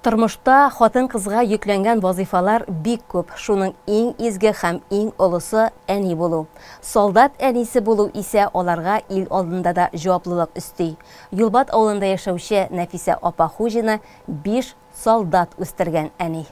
Тормышта хатын кызга йөкләнгән вазифалар бик күп. Шуның иң изге һәм иң олысы әни булу. Солдат әнисе булу исә аларга ил алдында да җаваплылык өсти. Юлбат авылында яшәүче Нәфисә апа Хуҗина 5 солдат үстергән әни.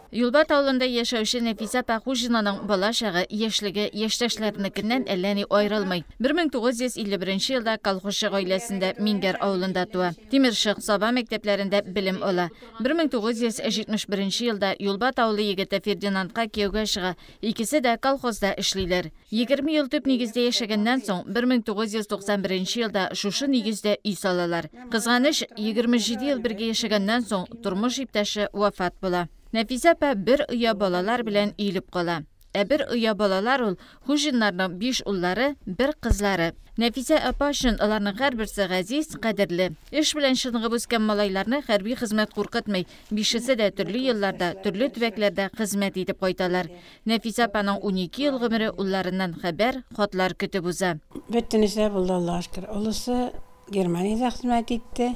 Юлбат авылында яшәүче Нәфисә апа Хуҗинаның бала чагы яшьлеге яшьтәшләренекеннән әллә ни аерылмый. 1951 елда колхозчы гаиләсендә Мингәр авылында туа. Тимершык Саба мәктәпләрендә белем ала. 1971 елда Юлбат авылы егете Фердинандка кияүгә чыга. Икесе дә колхозда эшлиләр. 20 ел төп нигездә яшәгәннән соң 1991 елда шушы нигездә үй салалар. Кызганыч, 27 ел бергә яшәгәннән соң тормыш иптәше вафат була. Нәфисә апа бер оя балалар белән өйлеп кала. Бер оя балалар ул Хуҗиннарның 5 уллары, 1 кызлары. Нәфисә апа өчен аларның һәрберсе газиз, кадерле. Эш белән чыгып үскән малайларны хәрби хезмәт куркытмый. Бишесе дә төрле елларда, төрле төбәкләрдә хезмәт итеп кайталар. Нәфисә апаның 12 ел гомере улларыннан хәбәр, хатлар көтеп уза. Бөтенесе булды, Аллаһка шөкер. Улысы Германиядә хезмәт итте.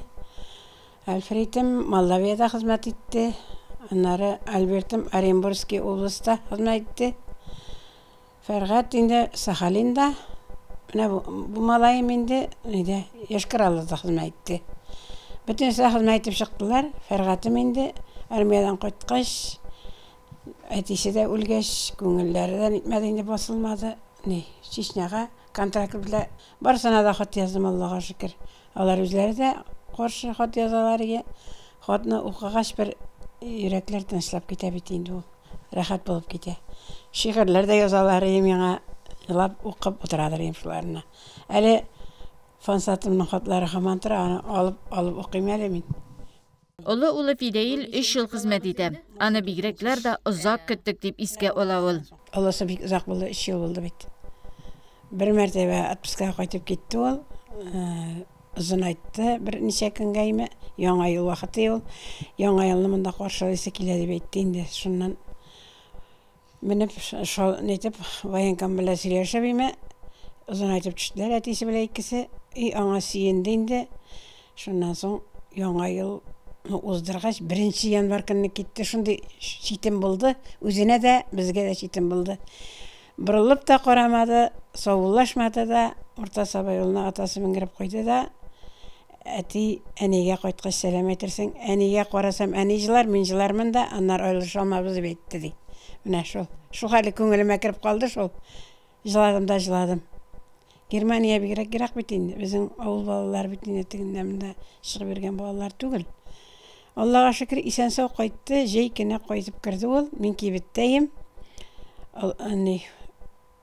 Альфредем Молдовиядә хезмәт итте. Аннары Альбертом Оренбургский областта хезмәт итте. Фәргать инде Сахалинда. Менә бу малайым инде Яшкаралда хезмәт итте. Бөтенесе хезмәт итеп чыктылар. Фәргатым инде армиядан кайткач, әтисе дә үлгәч, күңелләрдән итмәде инде, басылмады. Чечняга контракт белән барсына да хат яздым, Аллаһка шөкер. Алар үзләре дә каршы хат язалар иде. Хатны укыгач бер йөрәкләр тынычлап китә бит инде ул. Рәхәт булып китә. Шигырьләр дә язалар иде, миңа елап укып утырадыр инде шуларны. Әле Фансатымның хатлары һаман тора, аны алып укыйм әле мин. Олы улы Фидаил 3 ел хезмәт итә. Аны бигрәкләр дә озак көттек дип искә ала ул. Олысы бик озак булды, 3 ел булды бит. Бер мәртәбә отпускага кайтып китте ул. Озын айтты, бер ничә көнгәйме, яңа ел вакыты ул. Яңа елны монда каршылыйсы килә дип әйтте инде. Шуннан менеп шул нитеп военком белән сөйләшеп име, озын айтып төштеләр, әтисе белән икесе. Аңа сөенде инде. Шуннан соң яңа ел уздыргач 1 январь көнне китте. Шундый читем булды. Үзенә дә, безгә дә читем булды. Борылып та карамады, саулашмады да, Урта Саба юлына атасы менгереп куйды да, әти әнигә кайткач сәлам әйтерсең, әнигә карасам, әни җылар, мин җылармын да, аннар айлашалмабыз дип әйтте ди. Менә шул. Шу хәле күңелемә кирип калды шул. Җыладым да җыладым. Германия бигрәк бит инде. Безнең авыл балалары бит инде тегендә чыгып йөргән балалар түгел. Аллаһка шөкер, исән-сау кайтты, җәй кенә кайтып керде ул. Мин кибеттәем.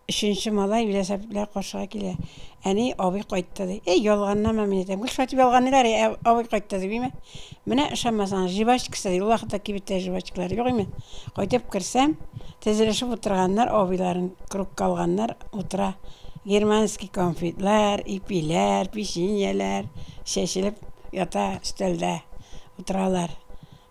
Üçüncü malay velosipedler karşıya kile. Әни абый кайтты ди. Ялганнама мен әйтәм. Гөлшат ялганнар, абый кайтты ди биме. Менә ышанмасаң, жибачкасы ди. Вакытта кибеттә жибачкалар юк име. Кайтып керсәм, тезелешеп утырганнар, абыйларын крукка алганнар утыра. Германский конфетлар, ипиләр, печеньеләр шешелеп ята өстәлдә утыралар.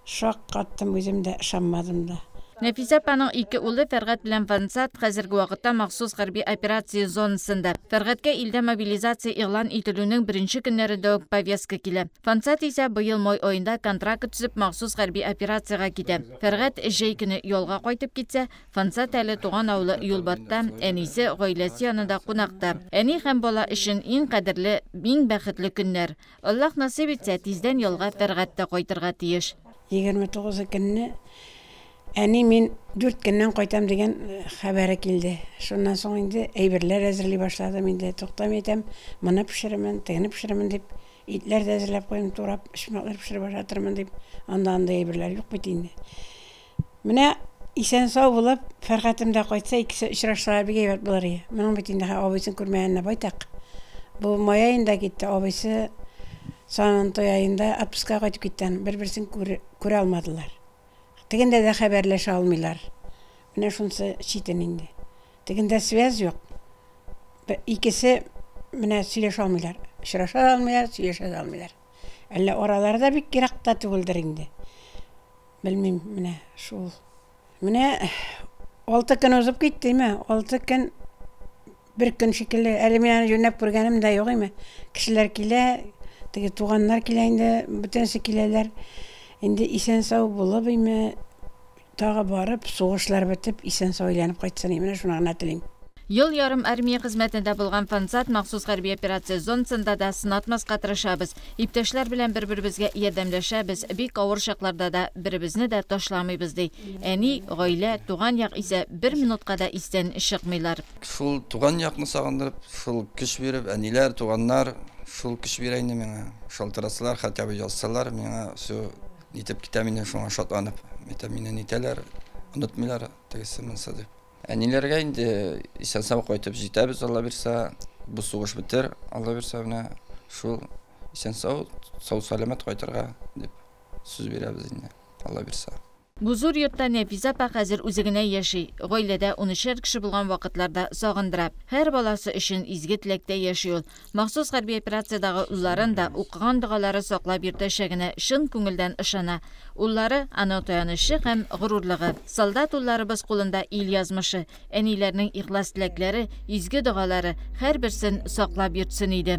Шок каттым, үзем дә ышанмадым да. Нәфисә апаның 2 улы Фәргать белән Фансат хәзерге вакытта махсус хәрби операция зонасында. Фәргатькә илдә мобилизация игълан ителүнең 1нче көннәрендә үк повестка килә. Фансат исә быел май аенда контракт төзеп махсус хәрби операциягә китә. Фәргать җәй көне ялга кайтып китсә, Фансат әле туган авылы Юлбатта, әнисе гаиләсе янында кунакта. Әни һәм бала өчен иң кадерле, иң бәхетле көннәр. Аллаһ насыйп итсә, тиздән ялга Фәргатьтә кайтырга тиеш. 29 көнне әни мин 4 көннән кайтам дигән хәбәре килде. Шуннан соң инде әйберләр әзерли башладым инде. Туктам әйтәм, моны пешерәмен, тегене пешерәмен дип, итләр дә әзерләп куйдым, турап, ишмаклар пешереп башатырмын дип, анда әйберләр юк бит инде. Менә исән-сау булып, Фәргатем дә кайтса, икесе очрашлар бик әйбәт булыр иде. Моның бит инде абыйсын күрмәгәнне байтак. Бу май аенда китте, абыйсы Санантой аенда отпускага кайтып киткән, бер-берсен күрә алмадылар. Тегендә дә хәбәрләшә алмыйлар. Менә шунсы читен инде. Тегендә связь юк. Икесе менә сөйләшә алмыйлар. Очраша алмыйлар, сөйләшә алмыйлар. Әллә араларда бик еракта түгелдер инде. Белмим, менә шул. Менә 6 көн узып киттеме? 6 көн бер көн шикелле. Әле мен җөнәп күргәнем дә юк име? Кешеләр килә, теге туганнар килә инде, бөтенсе киләләр. Инде исән сау булып име тагы барып, сугышлар бетеп, исән сау әйләнеп кайтсын, менә шуны гына телим. Ел ярым армия хезмәтендә булган Фансат махсус хәрби операция зонасында да сынатмаска тырышабыз. Иптәшләр белән бер-беребезгә ярдәмләшәбез, бик авыр чакларда да беребезне дә ташламыйбыз ди. Әни, гаилә, туган як исә 1 минутка да истән чыкмыйлар. Шул туган якны сагындырып, шул көч биреп, әниләр, туганнар, шул көч бирә инде миңа. Шалтырасылар, хәтта язсалар, миңа все нитеп китә мине шуңа шатланып. Мәйтә мине нитәләр, онытмыйлар, тегесе монсы дип. Әниләргә инде исән сау кайтып җитәбез, Алла бирсә, бу сугыш бетер, Алла бирсә менә шул исән сау, сау-саламат кайтырга дип сүз бирәбез инде, Алла бирсә. Бу зур йортта Нәфисә апа хәзер үзегенә яши. Гаиләдә 13 кеше булган вакытларда сагындыра. Һәр баласы өчен изге теләктә яши ул. Махсус хәрби операциядагы улларын да укыган дугалары саклап йөртәчәгенә шын күңелдән ышана. Уллары аның таянышы һәм горурлыгы. Солдат улларыбыз кулында ил язмышы, әниләрнең ихлас теләкләре, изге дугалары һәрберсен саклап йөртсен иде.